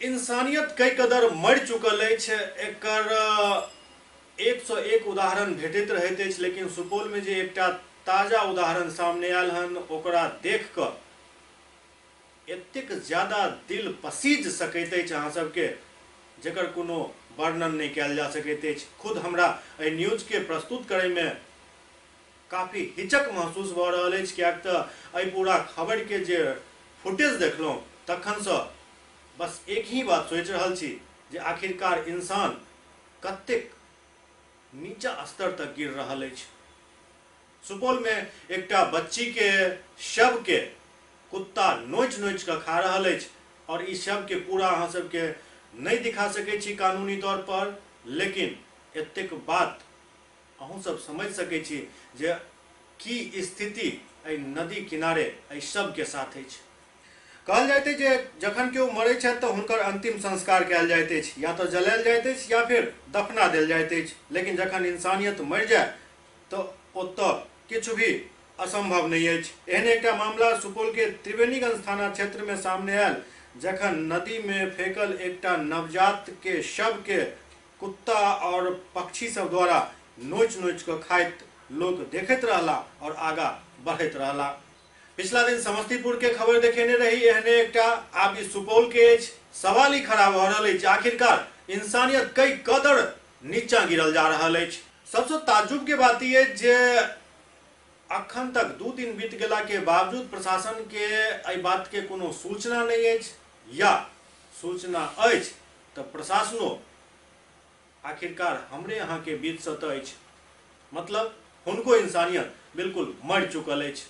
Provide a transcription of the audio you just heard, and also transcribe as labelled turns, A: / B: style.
A: इंसानियत कई कदर मरि चुकल अछि। एकर 101 उदाहरण भेटैत रहैत अछि, लेकिन सुपौल में जे एकटा ताजा उदाहरण सामने आयल हन ओकरा देख कऽ एतेक ज्यादा दिल पसीज सकैत अछि अहाँ सबके, जकर कोनो वर्णन नहीं कयल जा सकैत अछि। खुद हमरा एहि न्यूज के प्रस्तुत करय में काफ़ी हिचक महसूस भऽ रहल अछि, किएक तऽ एहि पूरा खबर के जे फुटेज देखलहुँ तखनसँ बस एक ही बात सोचि रहल छी जे आखिरकार इंसान कतेक नीचा स्तर तक गिर रहल अछि। सुपौल में एकटा बच्ची के शव के कुत्ता नोच नोच कऽ खा रहल अछि, और ई शव के पूरा अहाँ सबके नहीं दिखा सकै छी कानूनी तौर पर, लेकिन एतेक बात अहूँ सब समझ सकै छी जे की स्थिति एहि नदी किनारे एहि शव के साथ अछि। कहल जाइत अछि जे जखन केओ मरै छथि तऽ हुनकर अंतिम संस्कार कयल जाइत अछि, या तऽ जलायल जाइत अछि या फिर दफना देल जाइत अछि। लेकिन जखन इंसानियत मरि जाय तऽ ओतऽ किछु भी असंभव नहीं अछि। एहन एकटा मामला सुपौल के त्रिवेणीगंज थाना क्षेत्र में सामने आयल, जखन नदी में फेंकल एकटा नवजात के शव के कुत्ता और पक्षी सब द्वारा नोच नोच कऽ खाइत लोग देखैत रहला और आगा बढ़ैत रहला। पिछला दिन समस्तीपुर के खबर देखेने रही, एहने एकटा आब ई सुपौल के अछि। सवाल ही खड़ा भऽ रहल अछि, आखिरकार इंसानियत कई कदर नीचा गिरल जा रहल अछि। सबसे ताज्जुब के बात ई अछि जे अखन तक 2 दिन बीत गेला के बावजूद प्रशासन के एहि बात के कोनो सूचना नहीं अछि, या सूचना अछि तऽ प्रशासनो आखिरकार हमरे यहाँ के बीच से तऽ अछि, मतलब हुनको इंसानियत बिल्कुल मरि चुकल अछि।